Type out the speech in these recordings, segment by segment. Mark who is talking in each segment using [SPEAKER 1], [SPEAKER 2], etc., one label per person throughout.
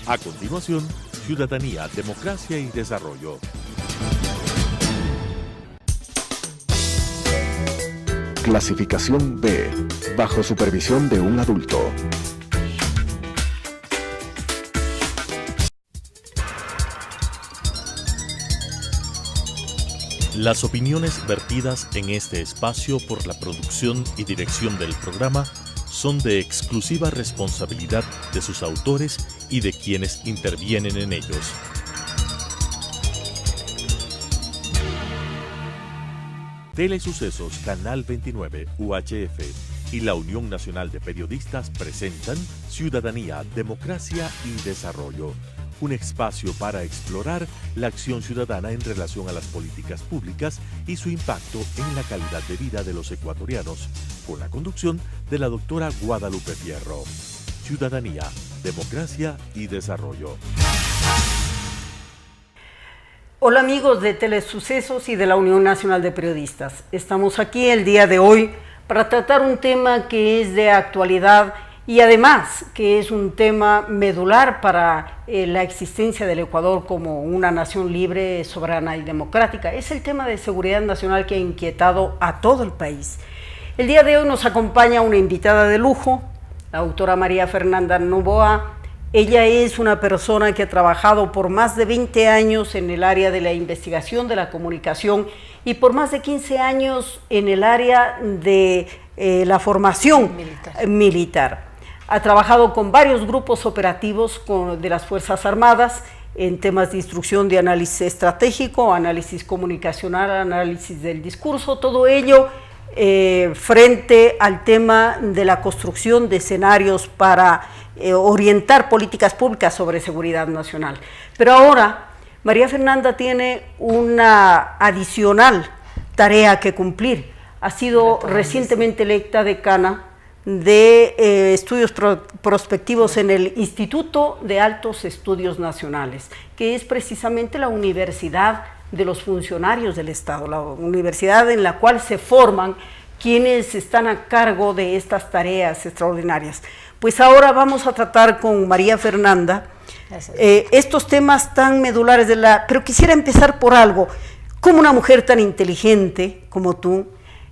[SPEAKER 1] A continuación, Ciudadanía, Democracia y Desarrollo.
[SPEAKER 2] Clasificación B, bajo supervisión de un adulto.
[SPEAKER 1] Las opiniones vertidas en este espacio por la producción y dirección del programa son de exclusiva responsabilidad de sus autores y de quienes intervienen en ellos. Telesucesos Canal 29 UHF y la Unión Nacional de Periodistas presentan Ciudadanía, Democracia y Desarrollo, un espacio para explorar la acción ciudadana en relación a las políticas públicas y su impacto en la calidad de vida de los ecuatorianos, con la conducción de la doctora Guadalupe Fierro. Ciudadanía, Democracia y Desarrollo.
[SPEAKER 3] Hola amigos de Telesucesos y de la Unión Nacional de Periodistas. Estamos aquí el día de hoy para tratar un tema que es de actualidad y además que es un tema medular para la existencia del Ecuador como una nación libre, soberana y democrática. Es el tema de seguridad nacional que ha inquietado a todo el país. El día de hoy nos acompaña una invitada de lujo, la doctora María Fernanda Novoa. Ella es una persona que ha trabajado por más de 20 años en el área de la investigación de la comunicación y por más de 15 años en el área de la formación militar. Ha trabajado con varios grupos operativos de las Fuerzas Armadas en temas de instrucción de análisis estratégico, análisis comunicacional, análisis del discurso, todo ello frente al tema de la construcción de escenarios para orientar políticas públicas sobre seguridad nacional. Pero ahora María Fernanda tiene una adicional tarea que cumplir. Ha sido recientemente electa decana de estudios prospectivos en el Instituto de Altos Estudios Nacionales, que es precisamente la universidad de los funcionarios del Estado, la universidad en la cual se forman quienes están a cargo de estas tareas extraordinarias. Pues ahora vamos a tratar con María Fernanda estos temas tan medulares pero quisiera empezar por algo. ¿Cómo una mujer tan inteligente como tú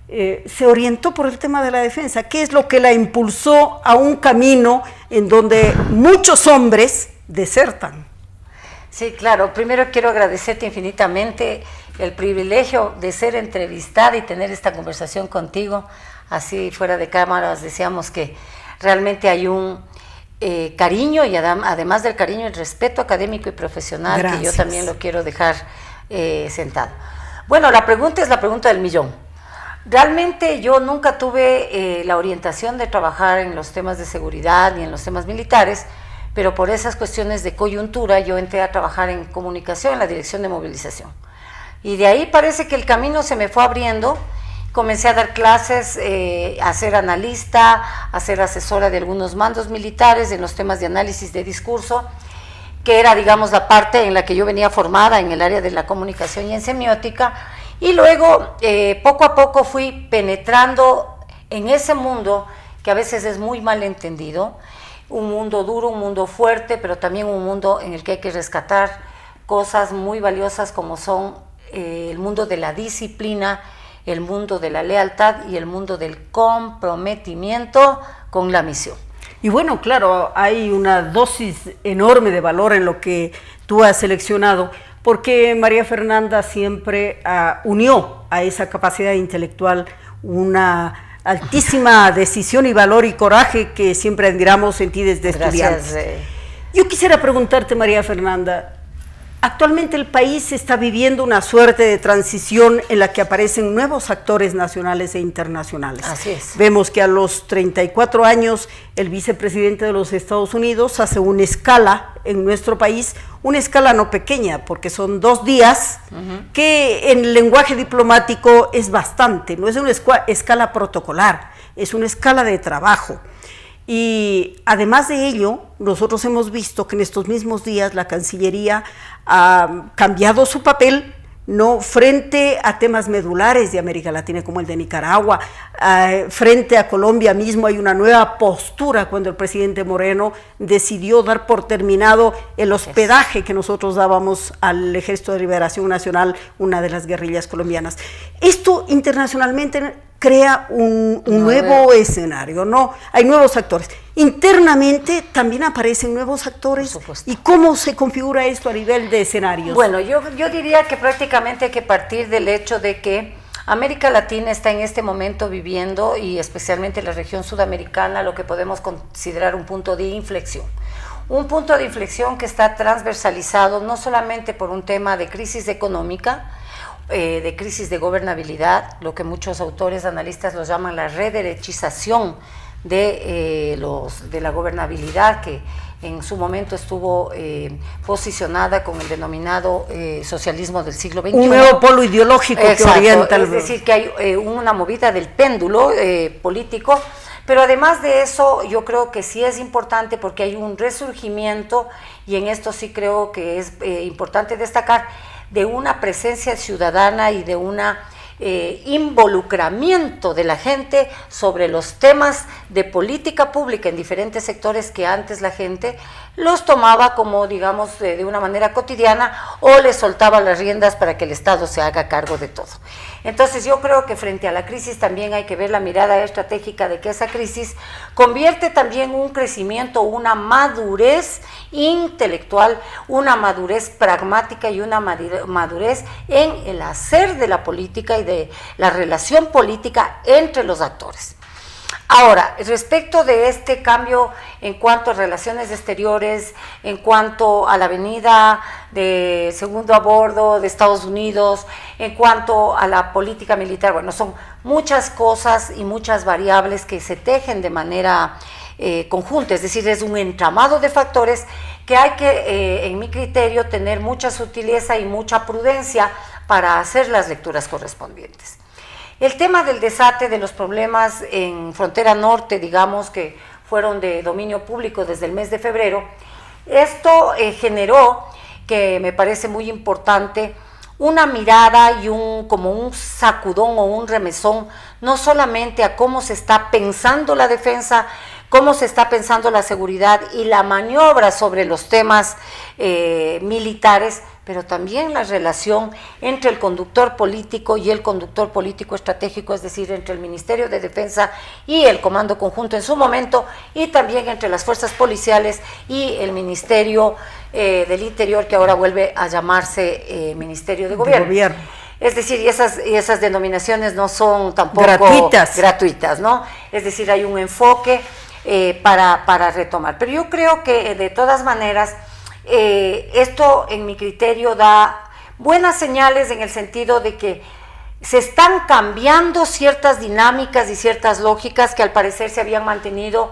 [SPEAKER 3] se orientó por el tema de la defensa? ¿Qué es lo que la impulsó a un camino en donde muchos hombres desertan?
[SPEAKER 4] Sí, claro. Primero quiero agradecerte infinitamente el privilegio de ser entrevistada y tener esta conversación contigo. Así fuera de cámaras decíamos que realmente hay un cariño y además del cariño, el respeto académico y profesional. Gracias. Que yo también lo quiero dejar sentado. Bueno, la pregunta es la pregunta del millón. Realmente yo nunca tuve la orientación de trabajar en los temas de seguridad ni en los temas militares, pero por esas cuestiones de coyuntura yo entré a trabajar en comunicación, en la dirección de movilización. Y de ahí parece que el camino se me fue abriendo. Comencé a dar clases, a ser analista, a ser asesora de algunos mandos militares en los temas de análisis de discurso, que era, digamos, la parte en la que yo venía formada en el área de la comunicación y en semiótica. Y luego, poco a poco fui penetrando en ese mundo que a veces es muy mal entendido, un mundo duro, un mundo fuerte, pero también un mundo en el que hay que rescatar cosas muy valiosas como son el mundo de la disciplina, el mundo de la lealtad y el mundo del comprometimiento con la misión.
[SPEAKER 3] Y bueno, claro, hay una dosis enorme de valor en lo que tú has seleccionado, porque María Fernanda siempre unió a esa capacidad intelectual una altísima decisión y valor y coraje que siempre admiramos en ti desde estudiantes. Yo quisiera preguntarte, María Fernanda, actualmente el país está viviendo una suerte de transición en la que aparecen nuevos actores nacionales e internacionales.
[SPEAKER 4] Así es.
[SPEAKER 3] Vemos que a los 34 años el vicepresidente de los Estados Unidos hace una escala en nuestro país, una escala no pequeña, porque son 2 días, que en el lenguaje diplomático es bastante, no es una escala protocolar, es una escala de trabajo. Y además de ello, nosotros hemos visto que en estos mismos días la Cancillería ha cambiado su papel ¿no? Frente a temas medulares de América Latina como el de Nicaragua, frente a Colombia mismo hay una nueva postura cuando el presidente Moreno decidió dar por terminado el hospedaje que nosotros dábamos al Ejército de Liberación Nacional, una de las guerrillas colombianas. Esto internacionalmente crea un nuevo escenario, ¿no? Hay nuevos actores. Internamente también aparecen nuevos actores.
[SPEAKER 4] Por supuesto.
[SPEAKER 3] ¿Y cómo se configura esto a nivel de escenarios?
[SPEAKER 4] Bueno, yo diría que prácticamente hay que partir del hecho de que América Latina está en este momento viviendo, y especialmente la región sudamericana, lo que podemos considerar un punto de inflexión. Un punto de inflexión que está transversalizado no solamente por un tema de crisis económica, de crisis de gobernabilidad, lo que muchos autores, analistas los llaman la rederechización de la gobernabilidad, que en su momento estuvo posicionada con el denominado socialismo del siglo XXI.
[SPEAKER 3] Un nuevo polo ideológico.
[SPEAKER 4] Exacto,
[SPEAKER 3] que orienta.
[SPEAKER 4] Es decir, que hay una movida del péndulo político, pero además de eso yo creo que sí es importante porque hay un resurgimiento, y en esto sí creo que es importante destacar, de una presencia ciudadana y de una involucramiento de la gente sobre los temas de política pública en diferentes sectores que antes la gente los tomaba como, digamos, de una manera cotidiana, o les soltaba las riendas para que el Estado se haga cargo de todo. Entonces yo creo que frente a la crisis también hay que ver la mirada estratégica de que esa crisis convierte también un crecimiento, una madurez intelectual, una madurez pragmática y una madurez en el hacer de la política y de la relación política entre los actores. Ahora, respecto de este cambio en cuanto a relaciones exteriores, en cuanto a la venida de segundo a bordo de Estados Unidos, en cuanto a la política militar, bueno, son muchas cosas y muchas variables que se tejen de manera conjunta, es decir, es un entramado de factores que hay que, en mi criterio, tener mucha sutileza y mucha prudencia para hacer las lecturas correspondientes. El tema del desate de los problemas en frontera norte, digamos, que fueron de dominio público desde el mes de febrero, esto generó, que me parece muy importante, una mirada y como un sacudón o un remesón, no solamente a cómo se está pensando la defensa, cómo se está pensando la seguridad y la maniobra sobre los temas militares, pero también la relación entre el conductor político y el conductor político estratégico, es decir, entre el Ministerio de Defensa y el Comando Conjunto en su momento, y también entre las fuerzas policiales y el Ministerio del Interior, que ahora vuelve a llamarse Ministerio de Gobierno. Es decir, y esas denominaciones no son tampoco gratuitas, ¿no? Es decir, hay un enfoque para retomar. Pero yo creo que de todas maneras, esto en mi criterio da buenas señales en el sentido de que se están cambiando ciertas dinámicas y ciertas lógicas que al parecer se habían mantenido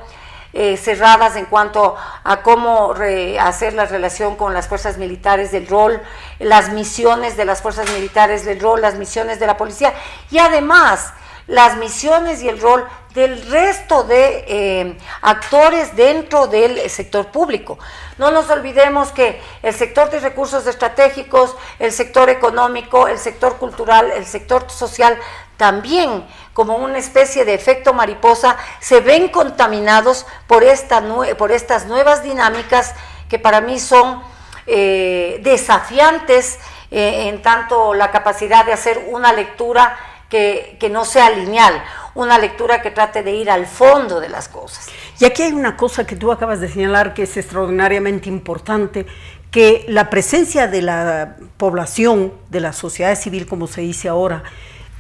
[SPEAKER 4] cerradas en cuanto a cómo hacer la relación con las fuerzas militares del rol, las misiones de las fuerzas militares del rol, las misiones de la policía y además las misiones y el rol del resto de actores dentro del sector público. No nos olvidemos que el sector de recursos estratégicos, el sector económico, el sector cultural, el sector social, también como una especie de efecto mariposa, se ven contaminados por estas nuevas dinámicas que para mí son desafiantes en tanto la capacidad de hacer una lectura que no sea lineal, una lectura que trate de ir al fondo de las cosas.
[SPEAKER 3] Y aquí hay una cosa que tú acabas de señalar que es extraordinariamente importante, que la presencia de la población, de la sociedad civil, como se dice ahora,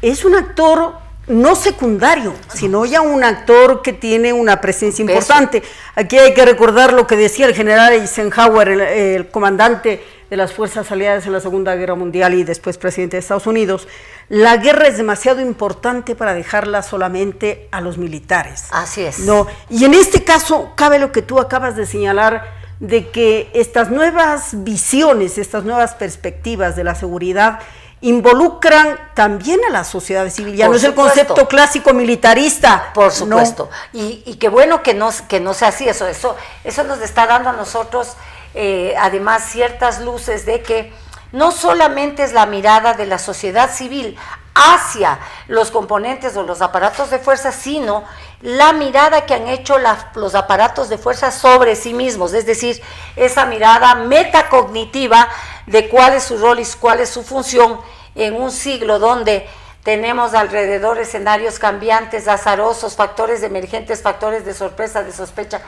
[SPEAKER 3] es un actor no secundario, sino ya un actor que tiene una presencia importante. Aquí hay que recordar lo que decía el general Eisenhower, el comandante de las fuerzas aliadas en la Segunda Guerra Mundial y después presidente de Estados Unidos. La guerra es demasiado importante para dejarla solamente a los militares.
[SPEAKER 4] Así es.
[SPEAKER 3] No, y en este caso cabe lo que tú acabas de señalar, de que estas nuevas visiones, estas nuevas perspectivas de la seguridad involucran también a la sociedad civil, ya no es el concepto clásico militarista.
[SPEAKER 4] Por supuesto, ¿no? Y qué bueno que no sea así, eso nos está dando a nosotros además ciertas luces de que no solamente es la mirada de la sociedad civil hacia los componentes o los aparatos de fuerza, sino la mirada que han hecho los aparatos de fuerza sobre sí mismos, es decir, esa mirada metacognitiva de cuál es su rol y cuál es su función en un siglo donde tenemos alrededor escenarios cambiantes, azarosos, factores emergentes, factores de sorpresa, de sospecha,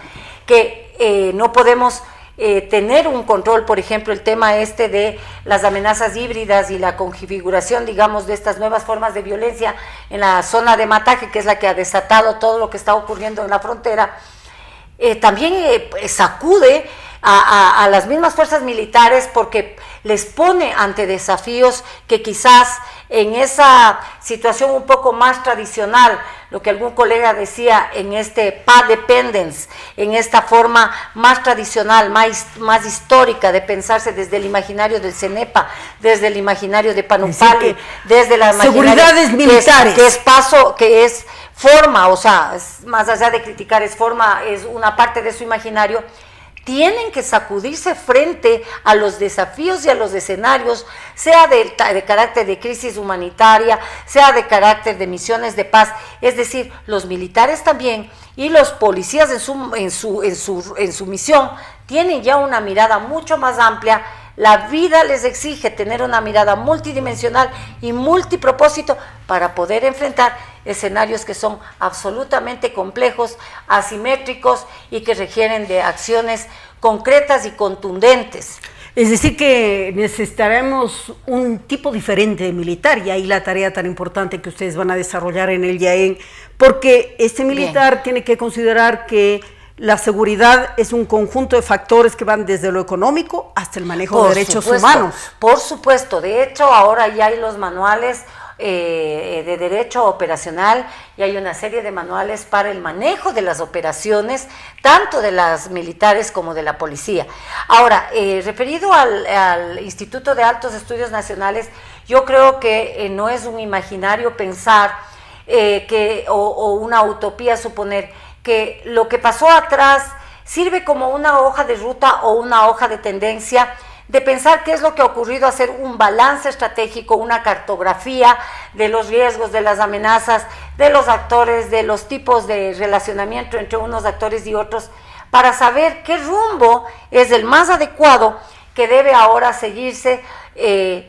[SPEAKER 4] que no podemos tener un control. Por ejemplo, el tema de las amenazas híbridas y la configuración, digamos, de estas nuevas formas de violencia en la zona de Mataje, que es la que ha desatado todo lo que está ocurriendo en la frontera, también sacude a las mismas fuerzas militares, porque les pone ante desafíos que quizás en esa situación un poco más tradicional, lo que algún colega decía, en dependence, en esta forma más tradicional, más histórica de pensarse desde el imaginario del CENEPA, desde el imaginario de Panupali, desde la
[SPEAKER 3] seguridades militares,
[SPEAKER 4] que es forma, o sea, más allá de criticar, es forma, es una parte de su imaginario. Tienen que sacudirse frente a los desafíos y a los escenarios, sea de carácter de crisis humanitaria, sea de carácter de misiones de paz. Es decir, los militares también y los policías en su misión tienen ya una mirada mucho más amplia. La vida les exige tener una mirada multidimensional y multipropósito para poder enfrentar escenarios que son absolutamente complejos, asimétricos y que requieren de acciones concretas y contundentes.
[SPEAKER 3] Es decir, que necesitaremos un tipo diferente de militar, y ahí la tarea tan importante que ustedes van a desarrollar en el IAEN, porque este militar tiene que considerar que la seguridad es un conjunto de factores que van desde lo económico hasta el manejo de derechos humanos.
[SPEAKER 4] Por supuesto, de hecho ahora ya hay los manuales de derecho operacional y hay una serie de manuales para el manejo de las operaciones, tanto de las militares como de la policía. Ahora, referido al Instituto de Altos Estudios Nacionales, yo creo que no es un imaginario pensar o una utopía suponer que lo que pasó atrás sirve como una hoja de ruta o una hoja de tendencia de pensar qué es lo que ha ocurrido, hacer un balance estratégico, una cartografía de los riesgos, de las amenazas, de los actores, de los tipos de relacionamiento entre unos actores y otros, para saber qué rumbo es el más adecuado que debe ahora seguirse,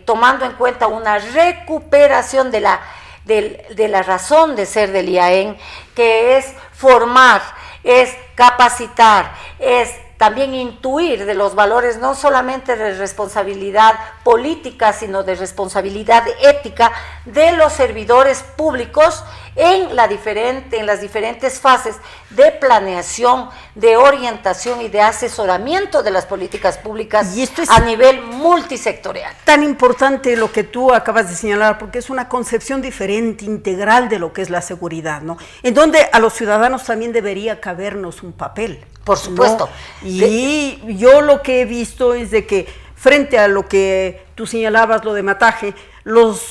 [SPEAKER 4] tomando en cuenta una recuperación de la razón de ser del IAEN, que es formar, es capacitar, es también intuir de los valores no solamente de responsabilidad política, sino de responsabilidad ética de los servidores públicos en las diferentes fases de planeación, de orientación y de asesoramiento de las políticas públicas, y esto es a nivel multisectorial.
[SPEAKER 3] Tan importante lo que tú acabas de señalar, porque es una concepción diferente, integral de lo que es la seguridad, ¿no? En donde a los ciudadanos también debería cabernos un papel.
[SPEAKER 4] Por supuesto.
[SPEAKER 3] ¿No? Y yo lo que he visto es de que frente a lo que tú señalabas, lo de Mataje, los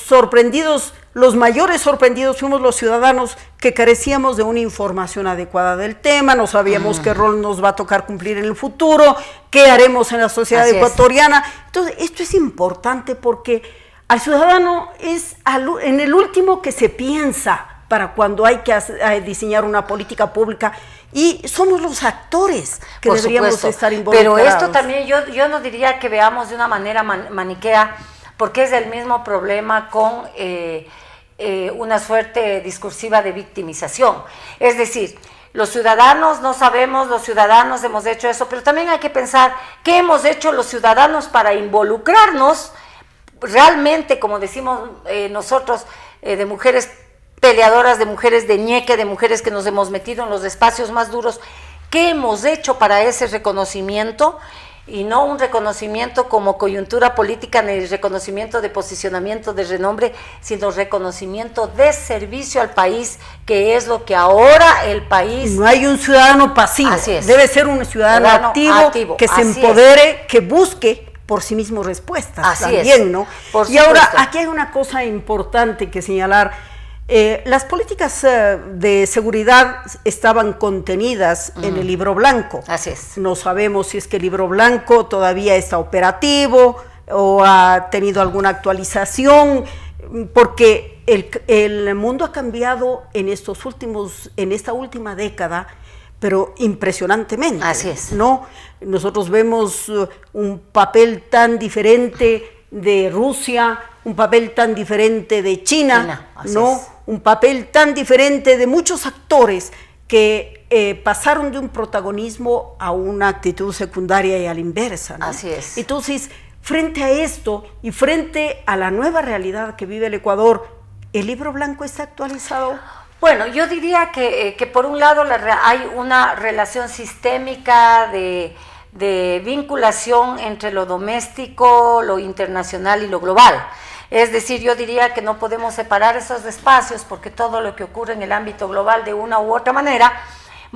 [SPEAKER 3] mayores sorprendidos fuimos los ciudadanos que carecíamos de una información adecuada del tema, no sabíamos qué rol nos va a tocar cumplir en el futuro, qué haremos en la sociedad ecuatoriana. Entonces, esto es importante porque al ciudadano es en el último que se piensa para cuando hay que diseñar una política pública, y somos los actores que deberíamos estar involucrados.
[SPEAKER 4] Pero esto también yo no diría que veamos de una manera maniquea, porque es el mismo problema con una suerte discursiva de victimización. Es decir, los ciudadanos no sabemos, los ciudadanos hemos hecho eso, pero también hay que pensar qué hemos hecho los ciudadanos para involucrarnos realmente, como decimos nosotros, de mujeres peleadoras, de mujeres de ñeque, de mujeres que nos hemos metido en los espacios más duros. ¿Qué hemos hecho para ese reconocimiento? Y no un reconocimiento como coyuntura política, ni reconocimiento de posicionamiento de renombre, sino reconocimiento de servicio al país, que es lo que ahora el país...
[SPEAKER 3] No hay un ciudadano pasivo, debe ser un ciudadano activo, que se empodere, que busque por sí mismo respuestas también, ¿no? Y ahora, aquí hay una cosa importante que señalar. Las políticas de seguridad estaban contenidas en el libro blanco.
[SPEAKER 4] Así es.
[SPEAKER 3] No sabemos si es que el libro blanco todavía está operativo, o ha tenido alguna actualización, porque el mundo ha cambiado en esta última década, pero impresionantemente.
[SPEAKER 4] Así es.
[SPEAKER 3] ¿No? Nosotros vemos un papel tan diferente de Rusia, un papel tan diferente de China, ¿no? Un papel tan diferente de muchos actores que pasaron de un protagonismo a una actitud secundaria y a la inversa, ¿no?
[SPEAKER 4] Así es.
[SPEAKER 3] Entonces, frente a esto y frente a la nueva realidad que vive el Ecuador, ¿el libro blanco está actualizado?
[SPEAKER 4] Bueno, yo diría que por un lado hay una relación sistémica de vinculación entre lo doméstico, lo internacional y lo global. Es decir, yo diría que no podemos separar esos espacios porque todo lo que ocurre en el ámbito global de una u otra manera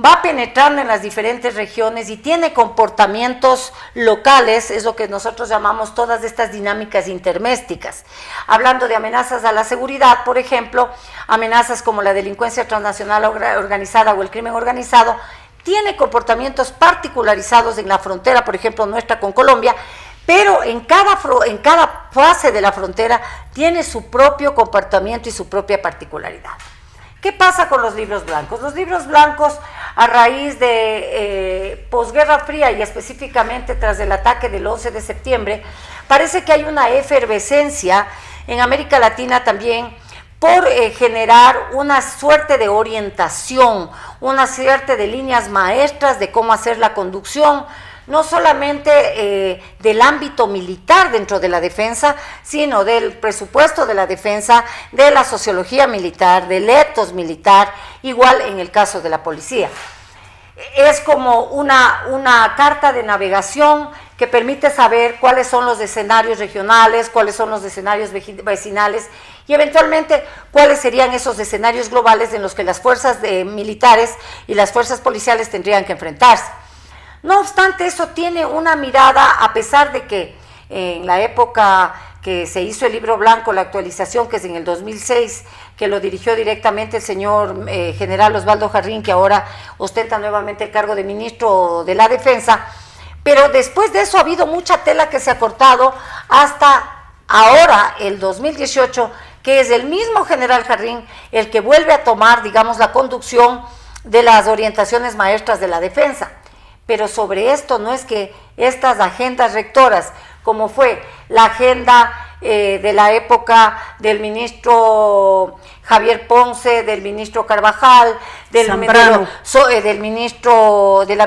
[SPEAKER 4] va penetrando en las diferentes regiones y tiene comportamientos locales, es lo que nosotros llamamos todas estas dinámicas intermésticas. Hablando de amenazas a la seguridad, por ejemplo, amenazas como la delincuencia transnacional organizada o el crimen organizado, tiene comportamientos particularizados en la frontera, por ejemplo, nuestra con Colombia, pero en cada fase de la frontera tiene su propio comportamiento y su propia particularidad. ¿Qué pasa con los libros blancos? Los libros blancos, a raíz de posguerra fría y específicamente tras el ataque del 11 de septiembre, parece que hay una efervescencia en América Latina también por generar una suerte de orientación, una suerte de líneas maestras de cómo hacer la conducción, no solamente del ámbito militar dentro de la defensa, sino del presupuesto de la defensa, de la sociología militar, del ethos militar, igual en el caso de la policía. Es como una carta de navegación que permite saber cuáles son los escenarios regionales, cuáles son los escenarios vecinales y eventualmente cuáles serían esos escenarios globales en los que las fuerzas militares y las fuerzas policiales tendrían que enfrentarse. No obstante, eso tiene una mirada, a pesar de que en la época que se hizo el libro blanco, la actualización, que es en el 2006, que lo dirigió directamente el señor general Osvaldo Jarrín, que ahora ostenta nuevamente el cargo de ministro de la Defensa, pero después de eso ha habido mucha tela que se ha cortado hasta ahora, el 2018, que es el mismo general Jarrín el que vuelve a tomar, digamos, la conducción de las orientaciones maestras de la defensa. Pero sobre esto no es que estas agendas rectoras, como fue la agenda de la época del ministro Javier Ponce, del ministro Carvajal, de la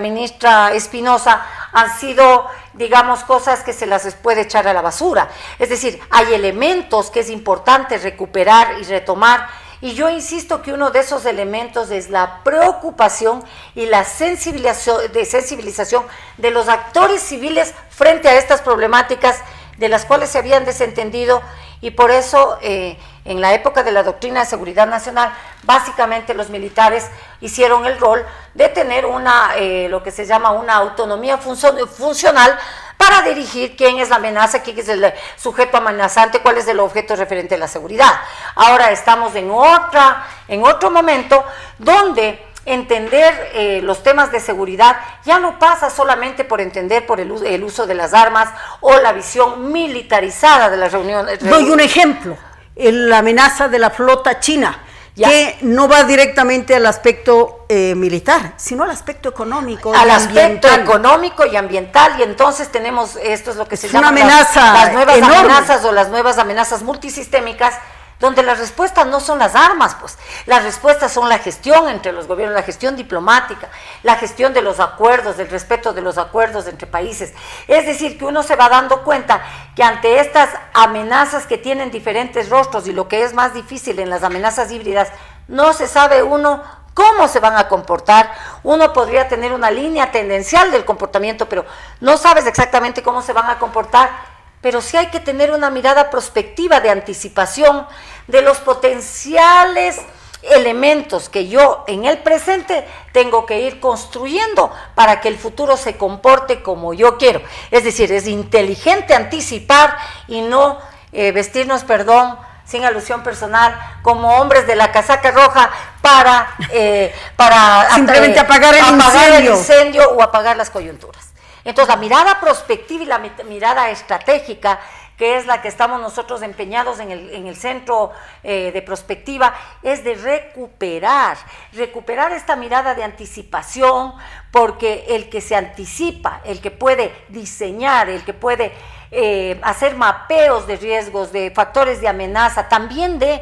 [SPEAKER 4] ministra Espinosa, han sido, digamos, cosas que se las puede echar a la basura. Es decir, hay elementos que es importante recuperar y retomar. Y yo insisto que uno de esos elementos es la preocupación y la sensibilización de los actores civiles frente a estas problemáticas de las cuales se habían desentendido, y por eso en la época de la doctrina de seguridad nacional, básicamente los militares hicieron el rol de tener lo que se llama una autonomía funcional para dirigir quién es la amenaza, quién es el sujeto amenazante, cuál es el objeto referente a la seguridad. Ahora estamos en otro momento donde entender los temas de seguridad ya no pasa solamente por entender por el uso de las armas o la visión militarizada de las reuniones.
[SPEAKER 3] Doy un ejemplo, la amenaza de la flota china, que no va directamente al aspecto militar, sino al aspecto económico
[SPEAKER 4] y aspecto económico y ambiental, y entonces tenemos, esto es lo que se llama
[SPEAKER 3] las
[SPEAKER 4] nuevas amenazas o las nuevas amenazas multisistémicas, donde las respuestas no son las armas, pues las respuestas son la gestión entre los gobiernos, la gestión diplomática, la gestión de los acuerdos, del respeto de los acuerdos entre países. Es decir, que uno se va dando cuenta que ante estas amenazas que tienen diferentes rostros, y lo que es más difícil en las amenazas híbridas, no se sabe uno cómo se van a comportar. Uno podría tener una línea tendencial del comportamiento, pero no sabes exactamente cómo se van a comportar. Pero sí hay que tener una mirada prospectiva de anticipación de los potenciales elementos que yo en el presente tengo que ir construyendo para que el futuro se comporte como yo quiero. Es decir, es inteligente anticipar y no vestirnos, sin alusión personal, como hombres de la casaca roja para
[SPEAKER 3] simplemente apagar el incendio
[SPEAKER 4] o apagar las coyunturas. Entonces, la mirada prospectiva y la mirada estratégica, que es la que estamos nosotros empeñados en el centro de prospectiva, es de recuperar esta mirada de anticipación, porque el que se anticipa, el que puede diseñar, el que puede hacer mapeos de riesgos, de factores de amenaza, también de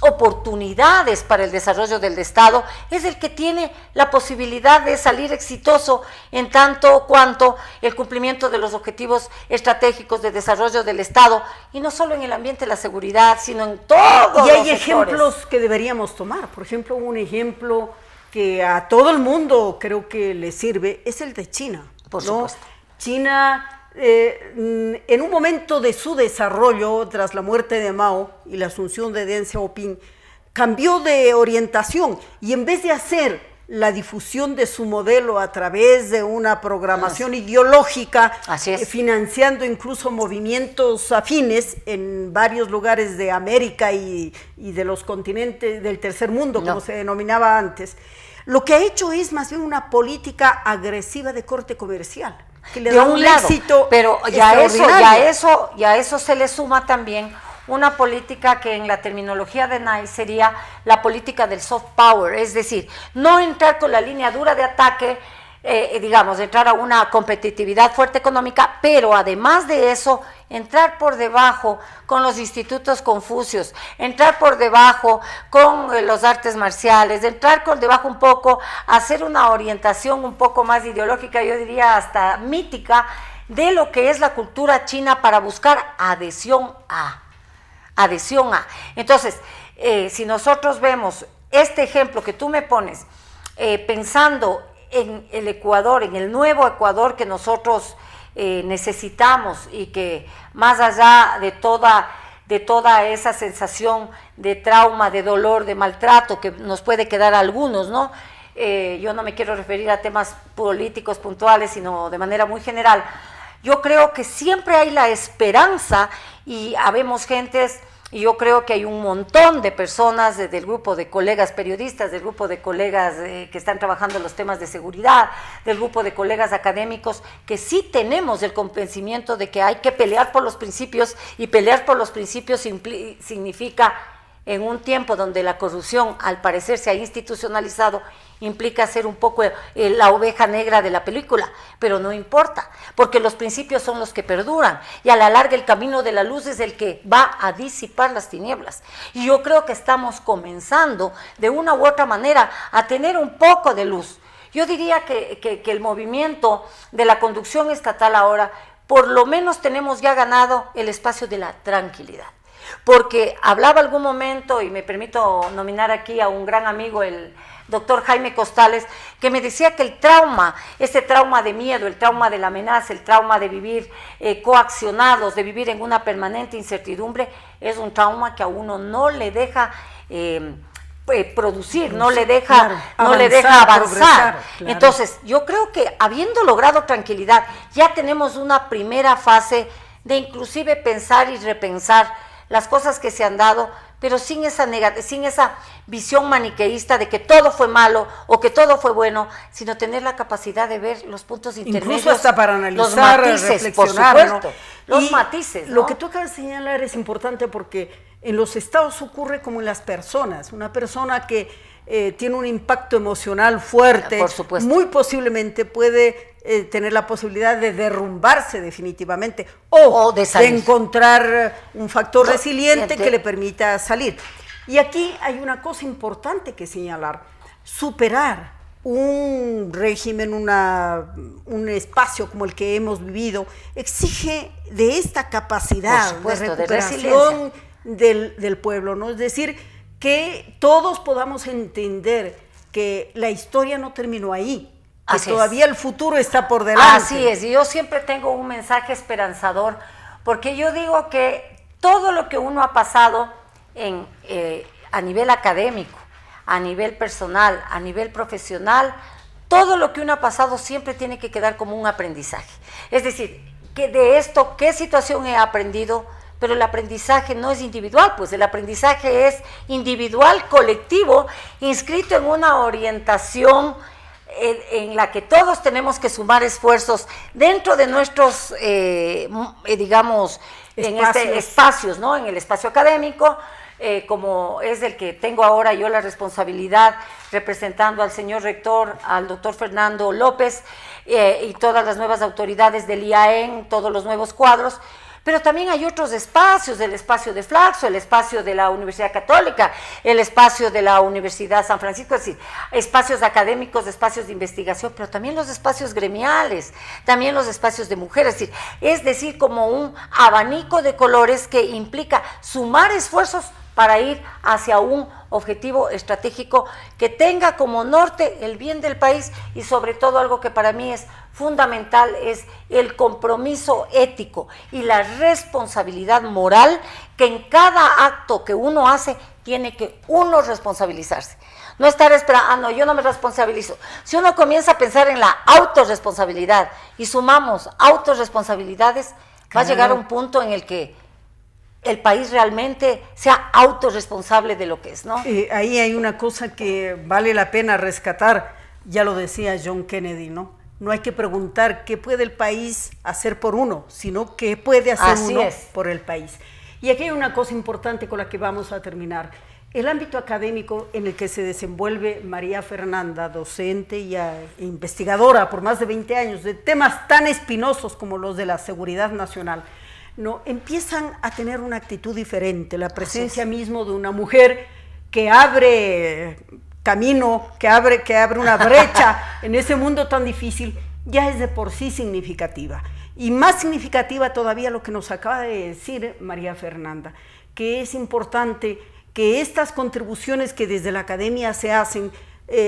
[SPEAKER 4] oportunidades para el desarrollo del Estado, es el que tiene la posibilidad de salir exitoso en tanto cuanto el cumplimiento de los objetivos estratégicos de desarrollo del Estado, y no solo en el ambiente de la seguridad, sino en todos los sectores.
[SPEAKER 3] Y hay ejemplos que deberíamos tomar. Por ejemplo, un ejemplo que a todo el mundo creo que le sirve es el de China.
[SPEAKER 4] Por supuesto.
[SPEAKER 3] China, en un momento de su desarrollo, tras la muerte de Mao y la asunción de Deng Xiaoping, cambió de orientación y en vez de hacer la difusión de su modelo a través de una programación ideológica, financiando incluso movimientos afines en varios lugares de América y de los continentes del tercer mundo, como se denominaba antes, lo que ha hecho es más bien una política agresiva de corte comercial, que le da un éxito,
[SPEAKER 4] pero ya a eso se le suma también una política que en la terminología de NAI sería la política del soft power, es decir, no entrar con la línea dura de ataque, digamos, entrar a una competitividad fuerte económica, pero además de eso, entrar por debajo con los institutos Confucios, entrar por debajo con los artes marciales, entrar por debajo un poco, hacer una orientación un poco más ideológica, yo diría hasta mítica, de lo que es la cultura china para buscar adhesión a. Entonces, si nosotros vemos este ejemplo que tú me pones, pensando en el Ecuador, en el nuevo Ecuador que nosotros necesitamos, y que más allá de toda esa sensación de trauma, de dolor, de maltrato que nos puede quedar a algunos, ¿no? Yo no me quiero referir a temas políticos puntuales, sino de manera muy general. Yo creo que siempre hay la esperanza, y habemos gentes, y yo creo que hay un montón de personas del grupo de colegas periodistas, del grupo de colegas que están trabajando en los temas de seguridad, del grupo de colegas académicos, que sí tenemos el convencimiento de que hay que pelear por los principios, y pelear por los principios significa, en un tiempo donde la corrupción al parecer se ha institucionalizado, implica ser un poco la oveja negra de la película, pero no importa, porque los principios son los que perduran, y a la larga el camino de la luz es el que va a disipar las tinieblas, y yo creo que estamos comenzando de una u otra manera a tener un poco de luz. Yo diría que el movimiento de la conducción estatal ahora, por lo menos tenemos ya ganado el espacio de la tranquilidad, porque hablaba algún momento, y me permito nominar aquí a un gran amigo, el doctor Jaime Costales, que me decía que el trauma, ese trauma de miedo, el trauma de la amenaza, el trauma de vivir coaccionados, de vivir en una permanente incertidumbre, es un trauma que a uno no le deja producir, no le deja avanzar. Claro. Entonces, yo creo que habiendo logrado tranquilidad, ya tenemos una primera fase de inclusive pensar y repensar las cosas que se han dado, pero sin esa visión maniqueísta de que todo fue malo o que todo fue bueno, sino tener la capacidad de ver los puntos intermedios,
[SPEAKER 3] incluso hasta para analizar,
[SPEAKER 4] los matices,
[SPEAKER 3] reflexionar,
[SPEAKER 4] por supuesto,
[SPEAKER 3] ¿no?
[SPEAKER 4] Los matices, ¿no?
[SPEAKER 3] Lo que tú acabas de señalar es importante, porque en los estados ocurre como en las personas. Una persona que tiene un impacto emocional fuerte,
[SPEAKER 4] por supuesto,
[SPEAKER 3] muy posiblemente puede tener la posibilidad de derrumbarse definitivamente, o de encontrar un factor resiliente que le permita salir. Y aquí hay una cosa importante que señalar: superar un régimen, un espacio como el que hemos vivido, exige de esta capacidad de recuperación del pueblo, ¿no? Es decir, que todos podamos entender que la historia no terminó ahí, que todavía el futuro está por delante.
[SPEAKER 4] Así es, y yo siempre tengo un mensaje esperanzador, porque yo digo que todo lo que uno ha pasado a nivel académico, a nivel personal, a nivel profesional, todo lo que uno ha pasado siempre tiene que quedar como un aprendizaje. Es decir, que de esto, ¿qué situación he aprendido? Pero el aprendizaje no es individual, pues el aprendizaje es individual, colectivo, inscrito en una orientación en la que todos tenemos que sumar esfuerzos dentro de nuestros, digamos, espacios, ¿no? En el espacio académico, como es el que tengo ahora yo la responsabilidad representando al señor rector, al doctor Fernando López y todas las nuevas autoridades del IAEN, todos los nuevos cuadros. Pero también hay otros espacios, el espacio de Flaxo, el espacio de la Universidad Católica, el espacio de la Universidad San Francisco, es decir, espacios académicos, espacios de investigación, pero también los espacios gremiales, también los espacios de mujeres, es decir, como un abanico de colores que implica sumar esfuerzos para ir hacia un objetivo estratégico que tenga como norte el bien del país y sobre todo algo que para mí es fundamental, es el compromiso ético y la responsabilidad moral que en cada acto que uno hace tiene que uno responsabilizarse. No estar esperando, yo no me responsabilizo. Si uno comienza a pensar en la autorresponsabilidad y sumamos autorresponsabilidades, va a llegar a un punto en el que el país realmente sea autorresponsable de lo que es, ¿no?
[SPEAKER 3] Ahí hay una cosa que vale la pena rescatar, ya lo decía John Kennedy, ¿no? No hay que preguntar qué puede el país hacer por uno, sino qué puede hacer uno por el país. Y aquí hay una cosa importante con la que vamos a terminar. El ámbito académico en el que se desenvuelve María Fernanda, docente y investigadora por más de 20 años de temas tan espinosos como los de la seguridad nacional, no, empiezan a tener una actitud diferente, la presencia mismo de una mujer que abre camino, que abre una brecha en ese mundo tan difícil, ya es de por sí significativa. Y más significativa todavía lo que nos acaba de decir María Fernanda, que es importante que estas contribuciones que desde la academia se hacen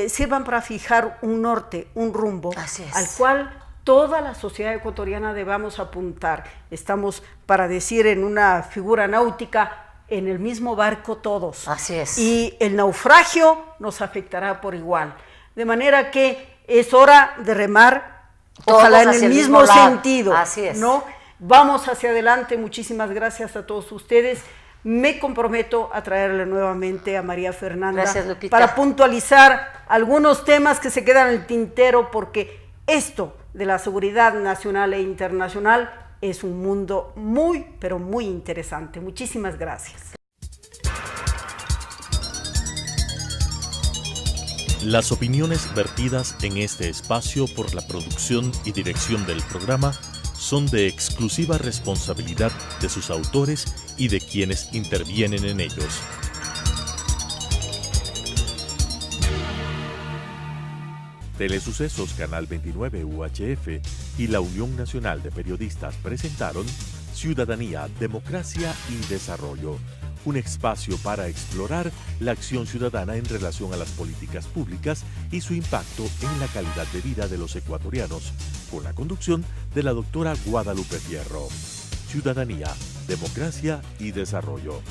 [SPEAKER 3] sirvan para fijar un norte, un rumbo, al cual toda la sociedad ecuatoriana debamos apuntar. Estamos, para decir en una figura náutica, en el mismo barco todos.
[SPEAKER 4] Así es.
[SPEAKER 3] Y el naufragio nos afectará por igual. De manera que es hora de remar, todos ojalá en el mismo sentido.
[SPEAKER 4] Así es.
[SPEAKER 3] ¿No? Vamos hacia adelante. Muchísimas gracias a todos ustedes. Me comprometo a traerle nuevamente a María Fernanda.
[SPEAKER 4] Gracias, Lupita.
[SPEAKER 3] Para puntualizar algunos temas que se quedan en el tintero, porque esto de la seguridad nacional e internacional es un mundo muy, pero muy interesante. Muchísimas gracias.
[SPEAKER 1] Las opiniones vertidas en este espacio por la producción y dirección del programa son de exclusiva responsabilidad de sus autores y de quienes intervienen en ellos. Telesucesos Canal 29 UHF y la Unión Nacional de Periodistas presentaron Ciudadanía, Democracia y Desarrollo, un espacio para explorar la acción ciudadana en relación a las políticas públicas y su impacto en la calidad de vida de los ecuatorianos, con la conducción de la doctora Guadalupe Fierro. Ciudadanía, Democracia y Desarrollo.